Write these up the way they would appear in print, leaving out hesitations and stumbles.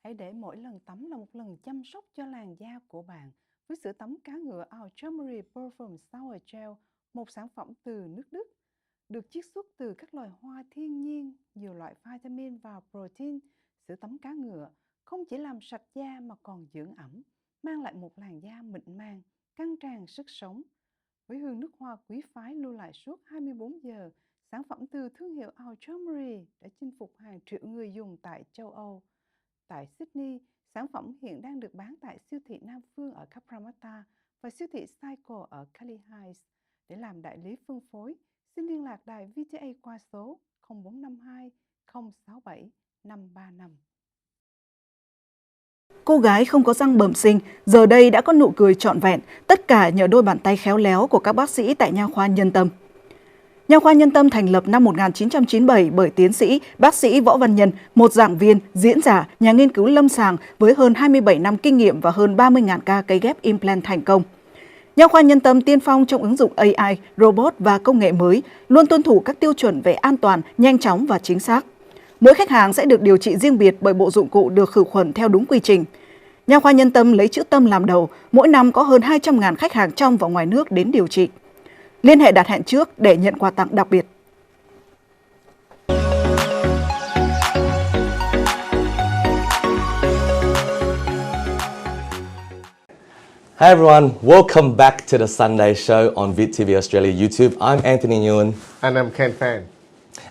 Hãy để mỗi lần tắm là một lần chăm sóc cho làn da của bạn với sữa tắm cá ngựa Our Turmeric Perfume Shower Gel, một sản phẩm từ nước Đức, được chiết xuất từ các loài hoa thiên nhiên, nhiều loại vitamin và protein. Sữa tắm cá ngựa không chỉ làm sạch da mà còn dưỡng ẩm, mang lại một làn da mịn màng, căng tràn sức sống. Với hương nước hoa quý phái lưu lại suốt 24 giờ, sản phẩm từ thương hiệu Our Turmeric đã chinh phục hàng triệu người dùng tại châu Âu. Tại Sydney, sản phẩm hiện đang được bán tại siêu thị Nam Phương ở Cabramatta và siêu thị Cycle ở Cali Heights. Để làm đại lý phân phối, xin liên lạc đài VTA qua số 0452 067 535. Cô gái không có răng bẩm sinh, giờ đây đã có nụ cười trọn vẹn, tất cả nhờ đôi bàn tay khéo léo của các bác sĩ tại Nha khoa Nhân Tâm. Nha khoa Nhân Tâm thành lập năm 1997 bởi tiến sĩ, bác sĩ Võ Văn Nhân, một giảng viên, diễn giả, nhà nghiên cứu lâm sàng với hơn 27 năm kinh nghiệm và hơn 30.000 ca cấy ghép implant thành công. Nha khoa Nhân Tâm tiên phong trong ứng dụng AI, robot và công nghệ mới, luôn tuân thủ các tiêu chuẩn về an toàn, nhanh chóng và chính xác. Mỗi khách hàng sẽ được điều trị riêng biệt bởi bộ dụng cụ được khử khuẩn theo đúng quy trình. Nha khoa Nhân Tâm lấy chữ tâm làm đầu, mỗi năm có hơn 200.000 khách hàng trong và ngoài nước đến điều trị. Liên hệ đặt hẹn trước để nhận quà tặng đặc biệt. Hi everyone, welcome back to the Sunday show on Viet TV Australia YouTube. I'm Anthony Nguyen. And I'm Ken Fan.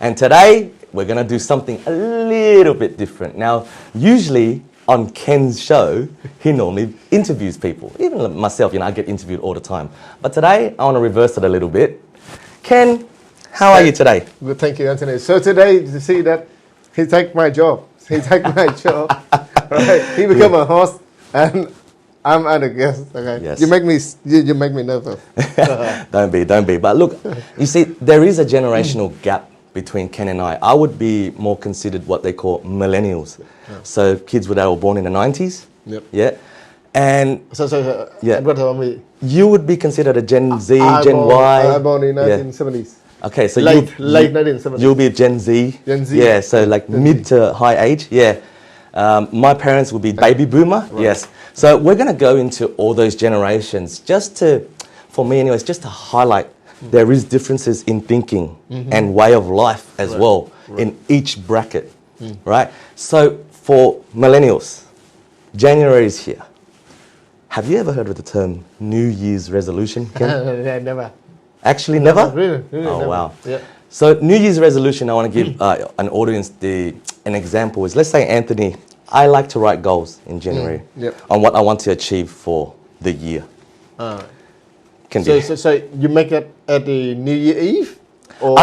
And today we're going to do something a little bit different. Now, usually on Ken's show, he normally interviews people. Even myself, I get interviewed all the time. But today, I want to reverse it a little bit. Ken, how are you today? Good, thank you, Anthony. So today, you see that he take my job. He take my job. Right? He become a host, and I'm a guest. Okay. Yes. You make me nervous. Don't be. But look, you see, there is a generational gap between Ken and I would be more considered what they call millennials. Yeah. So kids that were born in the 90s. Yep. Yeah. And yeah. What about me? You would be considered a Gen Z, Gen Y. I'm born in 1970s. Okay, so late 1970s. You'll be a Gen Z. Gen Z. Yeah, so like mid to high age. Yeah. My parents would be baby boomer. Right. Yes. So we're going to go into all those generations for me anyways, just to highlight there is differences in thinking and way of life as well in each bracket, right? So for millennials, January is here. Have you ever heard of the term New Year's resolution, Ken? Never. Actually, never? Really? Oh, never. wow. Yeah. So New Year's resolution, I want to give an audience an example is, let's say, Anthony, I like to write goals in January on what I want to achieve for the year. So you make it at the New Year Eve? Or?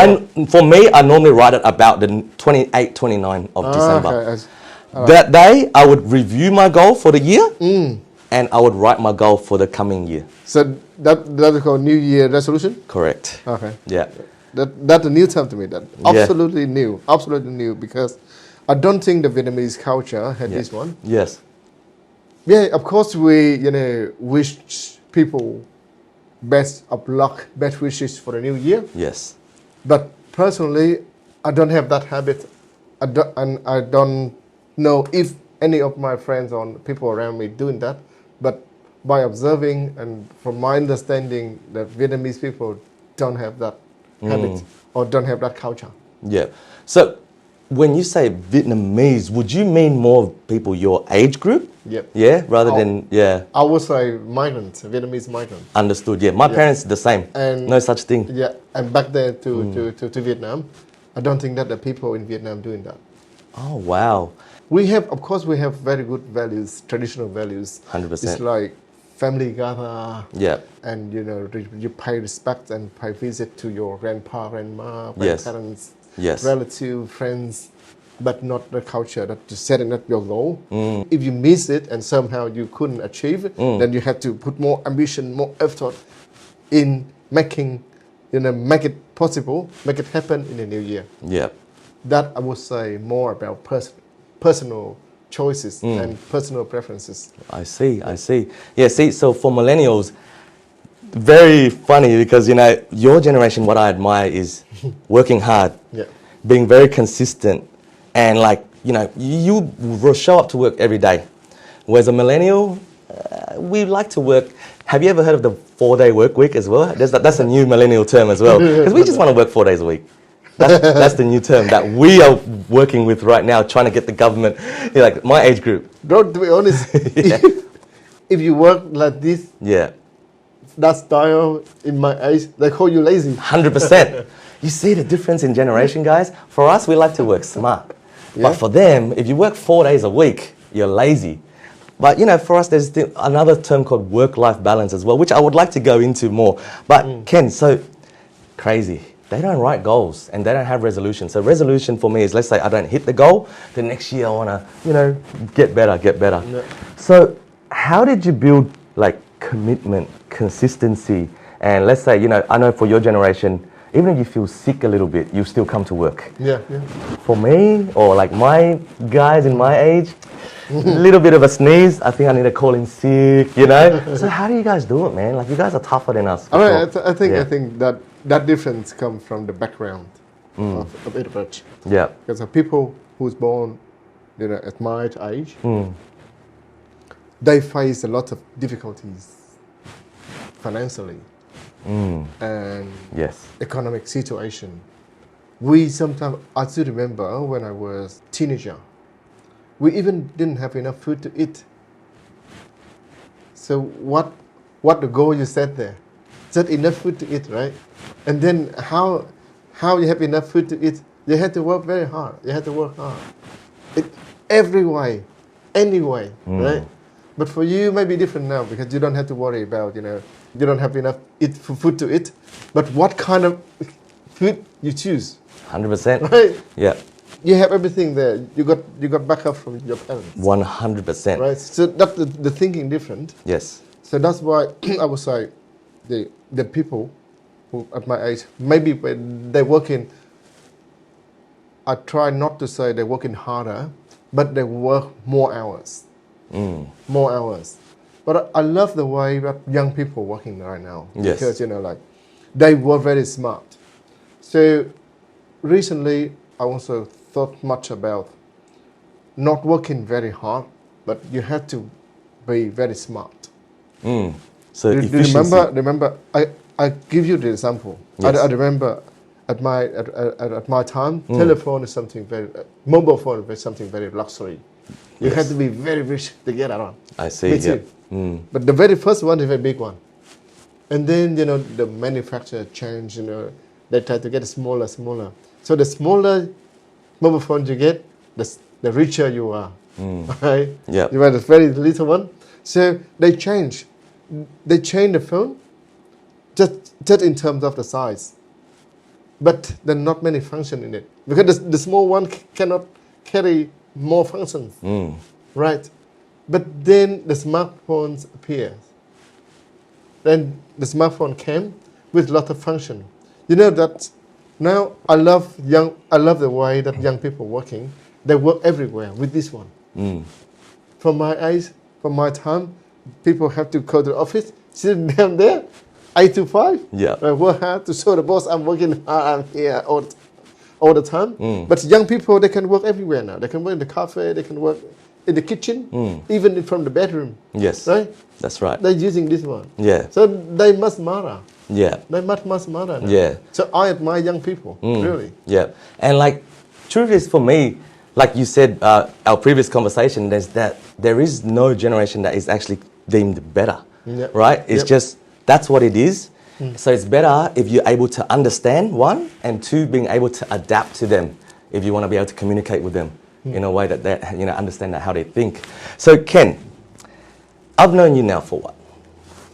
For me, I normally write it about the 28, 29 of December. Okay. That day, I would review my goal for the year and I would write my goal for the coming year. So that's called New Year resolution? Correct. Okay. Yeah. That's a new term to me. That absolutely new because I don't think the Vietnamese culture had this one. Yes. Yeah, of course we wish people best of luck, best wishes for the new year. Yes. But personally, I don't have that habit. I don't know if any of my friends or people around me doing that. But by observing and from my understanding, that Vietnamese people don't have that habit or don't have that culture. Yeah. So when you say Vietnamese, would you mean more people your age group? Yep. Yeah, rather than I would say migrants, Vietnamese migrants. Understood. Yeah, my parents the same. And no such thing. Yeah, and back there to Vietnam, I don't think that the people in Vietnam doing that. Oh wow. We have very good values, traditional values. 100%. It's like family gather. Yeah. And you pay respect and pay visit to your grandpa, grandma, grandparents, relatives, friends, but not the culture that you setting up your goal. If you miss it and somehow you couldn't achieve it, then you have to put more ambition, more effort in making, make it possible, make it happen in the new year. Yeah. That I would say more about personal choices and personal preferences. I see. Yeah, see, so for millennials, very funny because, your generation, what I admire is working hard, being very consistent and you will show up to work every day. Whereas a millennial, we like to work. Have you ever heard of the 4-day work week as well? That's a new millennial term as well, because we just want to work 4 days a week. That's the new term that we are working with right now, trying to get the government, like my age group. Bro, to be honest, if you work like this, that style in my age, they call you lazy. 100%. You see the difference in generation, guys? For us, we like to work smart. But for them, if you work 4 days a week, you're lazy. But, for us, there's another term called work-life balance as well, which I would like to go into more. But, Ken, so crazy. They don't write goals and they don't have resolutions. So resolution for me is, let's say I don't hit the goal, the next year I want to, get better. Yeah. So how did you build, commitment, consistency? And let's say, I know for your generation, even if you feel sick a little bit, you still come to work. Yeah. For me, or my guys in my age, a little bit of a sneeze, I think I need to call in sick, So how do you guys do it, man? You guys are tougher than us. All right, I think that difference comes from the background of individuals. Yeah. Because the people who's born, at my age, they face a lot of difficulties financially and economic situation. I still remember when I was teenager, we even didn't have enough food to eat. So what the goal you set there? Just enough food to eat, right? And then how you have enough food to eat? You had to work very hard. You had to work hard. Every way, any way, right? But for you, it might be different now because you don't have to worry about, you don't have enough food to eat. But what kind of food you choose? 100%. Right? Yeah. You have everything there. You got backup from your parents. 100%. Right. So that's the thinking different. Yes. So that's why I would say the people who at my age, maybe when they're working, I try not to say they're working harder, but they work more hours. More hours. But I love the way that young people are working right now. Yes. Because, they work very smart. So recently, I also thought much about not working very hard, but you have to be very smart. So do you remember? I give you the example. Yes. I remember at my time, telephone is something mobile phone is something very luxury. You have to be very rich to get around. I see. But the very first one is a big one, and then the manufacturer changed. They try to get smaller. So the smaller mobile phone you get, the richer you are. Right? Yeah. You have a very little one. So they change the phone just in terms of the size. But there are not many functions in it. Because the small one cannot carry more functions. Right? But then the smartphones appear. Then the smartphone came with a lot of function. That now I love the way that young people working. They work everywhere with this one. From my age, from my time, people have to go to the office, sit down there, 8 to 5. Yeah. I work hard to show the boss I'm working hard, I'm here all the time. But young people, they can work everywhere now. They can work in the cafe, they can work in the kitchen, even from the bedroom. Yes. Right? That's right. They're using this one. Yeah. So they must matter. Yeah. They must matter now. Yeah. So I admire young people, really. Yeah. And truth is for me, like you said, our previous conversation, there is no generation that is actually deemed better, right? It's just, that's what it is. So it's better if you're able to understand, one, and two, being able to adapt to them if you want to be able to communicate with them in a way that they understand how they think. So Ken, I've known you now for what?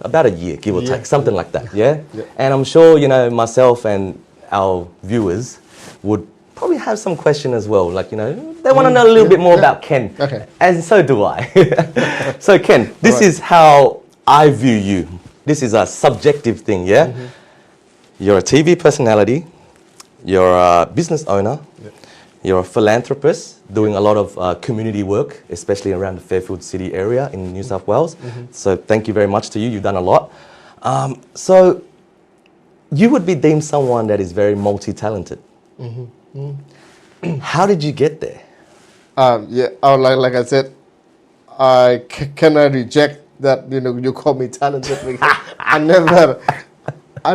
About a year, give or take, something like that, yeah? And I'm sure, myself and our viewers would probably have some question as well. They want to know a little bit more about Ken. Okay. And so do I. So Ken, this is how I view you. This is a subjective thing, yeah? You're a TV personality. You're a business owner. You're a philanthropist doing a lot of community work, especially around the Fairfield City area in New South Wales. So thank you very much to you. You've done a lot. So you would be deemed someone that is very multi-talented. How did you get there? Yeah. Like I said, I cannot reject that. You call me talented because I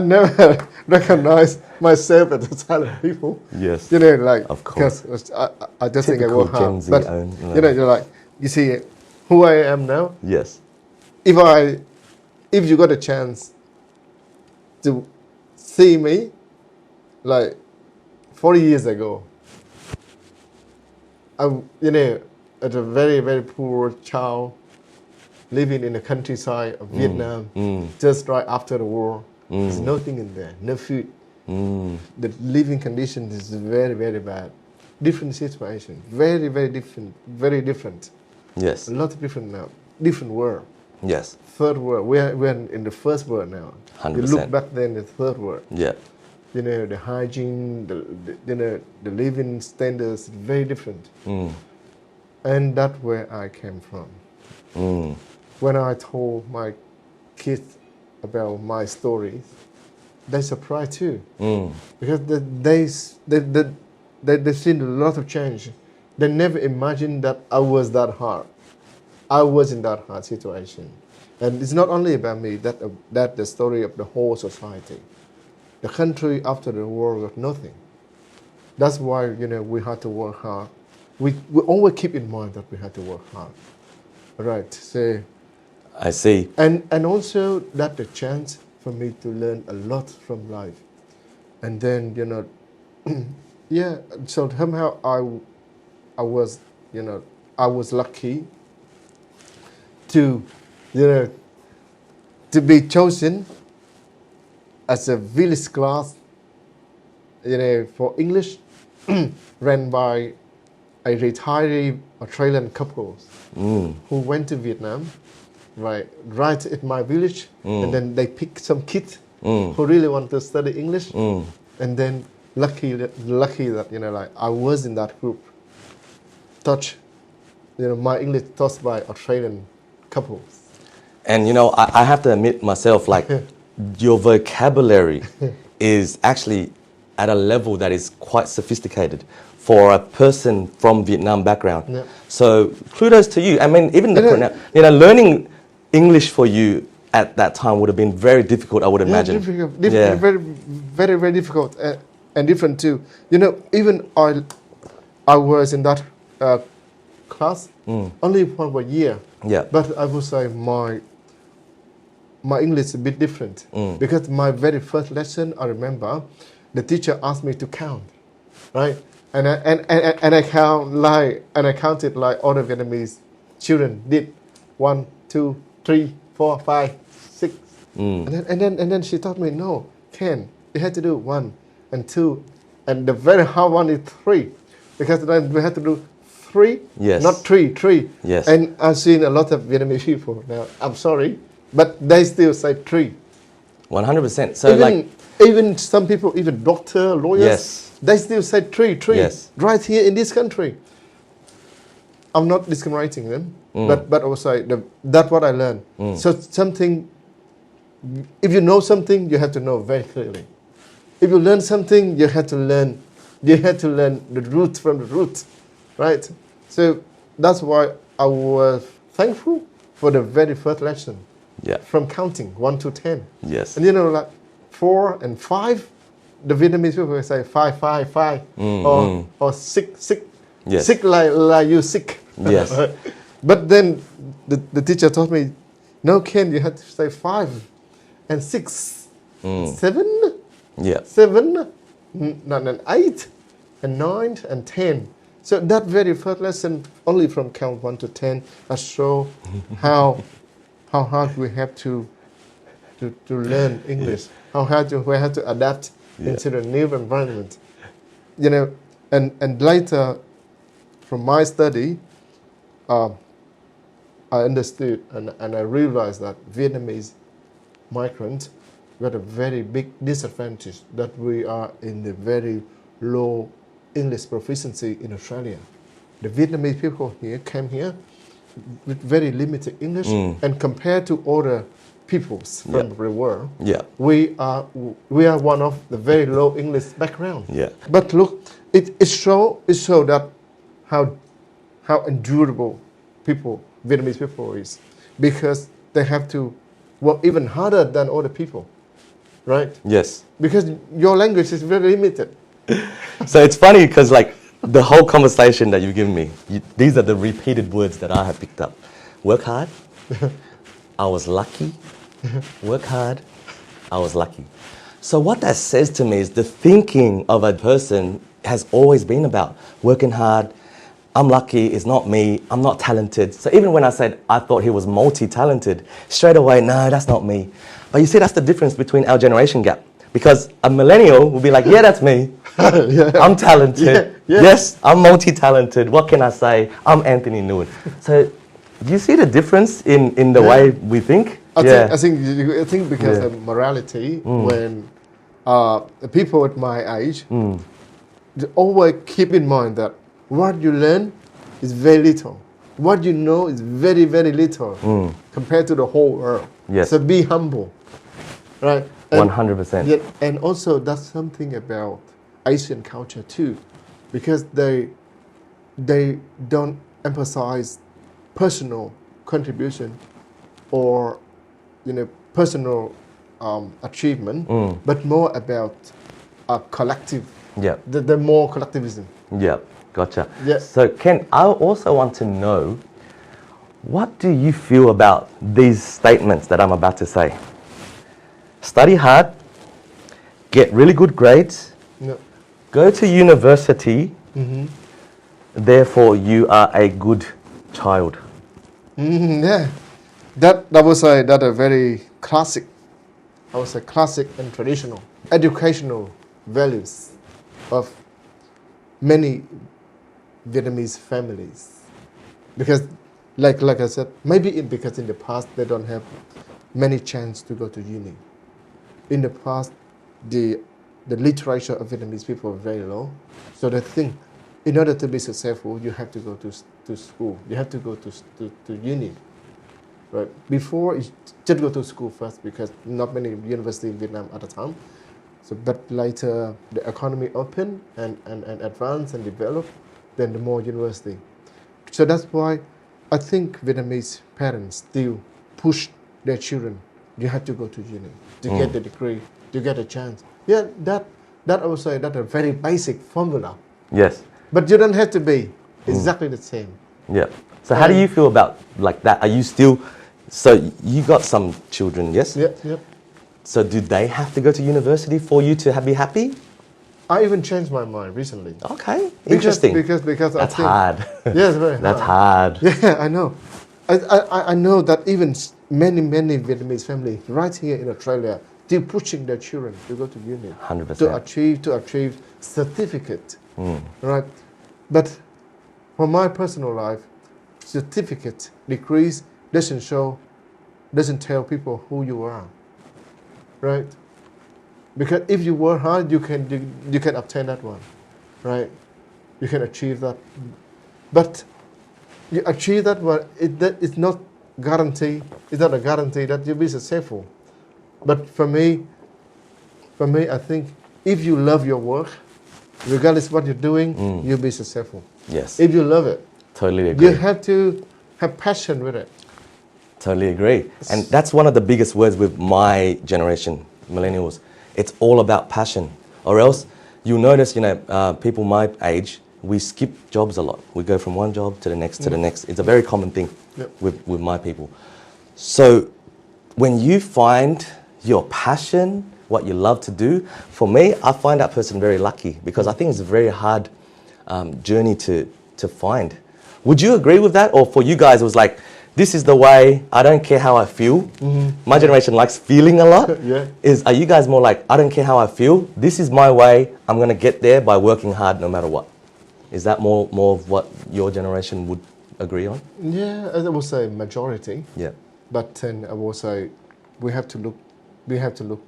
never recognize myself as a talented people. Yes. Of course. Because I just Typical think I work hard. Gen Z But own, you're like, you see who I am now. Yes. If you got a chance to see me, like 40 years ago, I'm as a very, very poor child living in the countryside of Vietnam, just right after the war. There's nothing in there, no food. The living condition is very, very bad. Different situation, very, very different, very different. Yes. A lot of different now, different world. Yes. Third world. We're in the first world now. 100%. You look back then, the third world. Yeah. The hygiene, the living standards, very different. And that's where I came from. When I told my kids about my stories, they surprised too, because they've seen a lot of change. They never imagined that I was that hard. I was in that hard situation, and it's not only about me. That the story of the whole society. The country after the war was nothing. That's why we had to work hard. We always keep in mind that we had to work hard. Right. So I see. And also that the chance for me to learn a lot from life. And then yeah. So somehow I was lucky to to be chosen as a village class, for English, ran by a retiree Australian couple who went to Vietnam, right at my village, and then they picked some kids who really want to study English, and then lucky that I was in that group. My English taught by Australian couples. And I have to admit myself, your vocabulary is actually at a level that is quite sophisticated for a person from Vietnam background. Yeah. So kudos to you. I mean, even learning English for you at that time would have been very difficult, I would imagine. Difficult. Very, very, very difficult and different too. Even I was in that class only for a year. Yeah. But I would say my English is a bit different because my very first lesson, I remember, the teacher asked me to count, right? And I counted like all the Vietnamese children did, 1, 2, 3, 4, 5, 6, and then she taught me, no, Ken, you had to do 1 and 2, and the very hard one is 3, because then we had to do 3, yes, not 3. Yes. And I've seen a lot of Vietnamese people now. I'm sorry, but they still say 3. 100%. So even some people, even doctor, lawyers, yes, they still say 3. Yes. Right here in this country. I'm not discriminating them, but I would say that's what I learned. So something, if you know something, you have to know very clearly. If you learn something, you have to learn the root from the root, right? So that's why I was thankful for the very first lesson. Yeah. From counting 1 to 10. Yes. And 4 and 5, the Vietnamese people will say 5, or 6. Yes. Sick like you sick. Yes. But then the teacher told me, no, Ken, you have to say 5 and 6, 7. Yeah. 7, and 8, and 9, and 10. So that very first lesson, only from count 1 to 10, I show how hard we have to learn English, how hard we have to adapt into the new environment. And later, from my study, I understood and I realized that Vietnamese migrants got a very big disadvantage, that we are in the very low English proficiency in Australia. The Vietnamese people came here with very limited English, and compared to other peoples from the world, we are one of the very low English background. Yeah. But look, it show that how how endurable Vietnamese people is, because they have to work even harder than other people, right? Yes. Because your language is very limited. So it's funny because like the whole conversation that you've given me, these are the repeated words that I have picked up. Work hard. I was lucky. Work hard. I was lucky. So what that says to me is the thinking of a person has always been about working hard. I'm lucky, it's not me, I'm not talented. So even when I said I thought he was multi-talented, straight away, no, that's not me. But you see, that's the difference between our generation gap. Because a millennial will be like, yeah, that's me. Yeah. I'm talented. Yeah. Yes, I'm multi-talented. What can I say? I'm Anthony Nguyen. So do you see the difference in the way we think? I think because of morality, when the people at my age, they always keep in mind that what you learn is very little. What you know is very, very little compared to the whole world. Yes. So be humble, right? 100%. And also that's something about Asian culture too, because they don't emphasize personal contribution or personal achievement, but more about collective. Yeah. The more collectivism. Yeah, gotcha. Yeah. So Ken, I also want to know, what do you feel about these statements that I'm about to say? Study hard, get really good grades, go to university, therefore you are a good child. Yeah, that would say that a very classic, I would say classic and traditional educational values of many Vietnamese families. Because like I said, maybe because in the past they don't have many chance to go to uni. In the past, the literature of Vietnamese people are very low. So they think in order to be successful, you have to go to school. You have to go to uni. Right? Before, you just go to school first because not many universities in Vietnam at the time. So, but later, the economy opened and advanced and developed, then the more university. So that's why I think Vietnamese parents still push their children. You have to go to uni to get the degree, to get a chance. Yeah, that I would say that's a very basic formula. Yes. But you don't have to be exactly the same. Yeah. So how do you feel about like that? Are you still, so you got some children, yes? Yeah. So do they have to go to university for you to be happy? I even changed my mind recently. Okay, interesting. Because that's hard. Yes, very hard. That's hard. Yeah, I know. I know that even many Vietnamese families right here in Australia still pushing their children to go to uni, 100%. to achieve certificate, right? But for my personal life, certificate, degrees doesn't tell people who you are, right? Because if you work hard, you can obtain that one, right? You can achieve that, but you achieve that one. It's not guarantee. It's not a guarantee that you'll be successful. But for me, I think if you love your work, regardless of what you're doing, you'll be successful. Yes. If you love it, totally agree. You have to have passion with it. Totally agree. And that's one of the biggest words with my generation, millennials. It's all about passion. Or else you'll notice, people my age, we skip jobs a lot. We go from one job to the next to the next. It's a very common thing with my people. So when you find your passion, what you love to do, for me, I find that person very lucky because I think it's a very hard journey to find. Would you agree with that? Or for you guys, it was like, this is the way, I don't care how I feel. My generation likes feeling a lot. Are you guys more like, I don't care how I feel, this is my way, I'm going to get there by working hard no matter what? Is that more of what your generation would agree on? Yeah, I would say majority. Yeah. But then I would say we have to look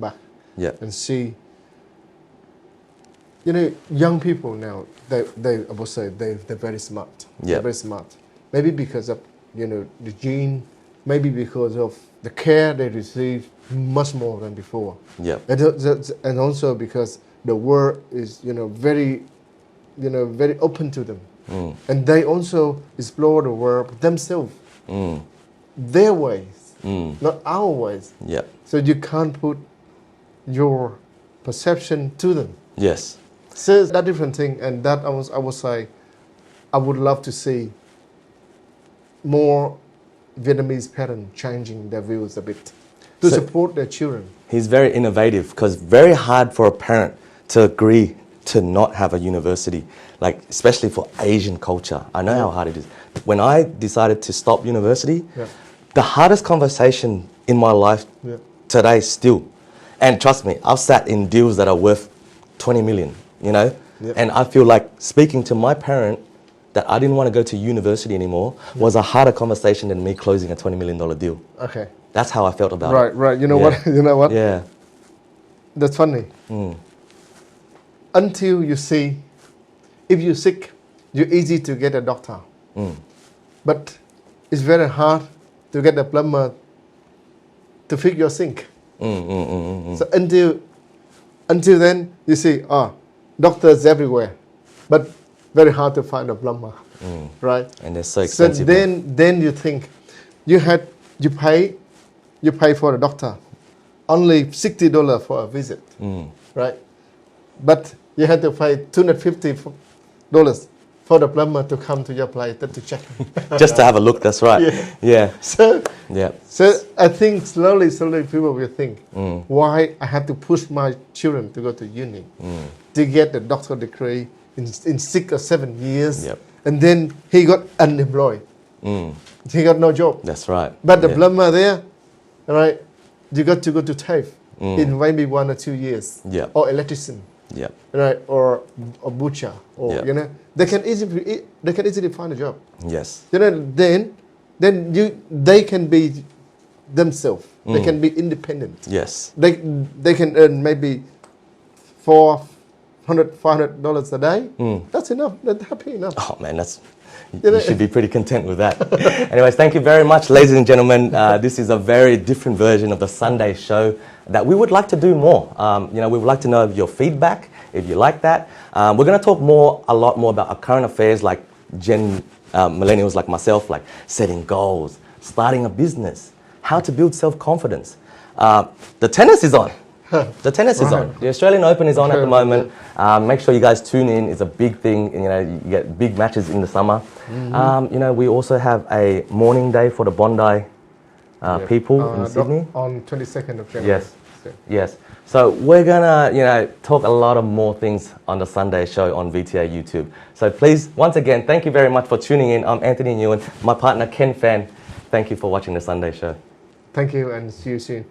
back and see. Young people now, I would say they're very smart. Yeah. They're very smart. Maybe because of the gene, maybe because of the care they receive much more than before. Yeah. And also because the world is very very open to them. And they also explore the world themselves, their ways, not our ways. Yep. So you can't put your perception to them. Yes. So that different thing, and that I would say, I would love to see more Vietnamese parents changing their views a bit to support their children. He's very innovative because very hard for a parent to agree to not have a university, like especially for Asian culture. I know how hard it is. When I decided to stop university, the hardest conversation in my life today still, and trust me, I've sat in deals that are worth 20 million, you know, and I feel like speaking to my parent that I didn't want to go to university anymore was a harder conversation than me closing a $20 million deal. Okay. That's how I felt about it. Right. You know what? You know what? Yeah. That's funny. Until you see, if you're sick, you're easy to get a doctor. But it's very hard to get a plumber to fix your sink. So until then, you see, doctors everywhere, but very hard to find a plumber, right? And they're so expensive. So then you think, you pay for the doctor, only $60 for a visit, right? But you had to pay $250 for the plumber to come to your place to check. Just to have a look, that's right. Yeah. So I think slowly people will think, why I have to push my children to go to uni, to get the doctoral degree in 6 or 7 years, and then he got unemployed. He got no job. That's right. But the plumber there, right, you got to go to TAFE in maybe 1 or 2 years, or electrician, right, or a butcher, or you know, they can easily find a job. Yes. You know, then they can be themselves. They can be independent. Yes. They can earn maybe $500 a day. That's enough. That's happy enough. Oh man, you should be pretty content with that. Anyways, thank you very much, ladies and gentlemen. This is a very different version of the Sunday show that we would like to do more. You know, we would like to know your feedback, if you like that. We're going to talk a lot more about our current affairs, like millennials like myself, like setting goals, starting a business, how to build self-confidence. The tennis is on. The tennis is on. The Australian Open is on at the moment. Make sure you guys tune in. It's a big thing. You know, you get big matches in the summer. You know, we also have a morning day for the Bondi people in Sydney. On 22nd of January. Yes. So we're gonna, you know, talk a lot of more things on the Sunday show on VTA YouTube. So please, once again, thank you very much for tuning in. I'm Anthony Nguyen, my partner Ken Fan. Thank you for watching the Sunday show. Thank you, and see you soon.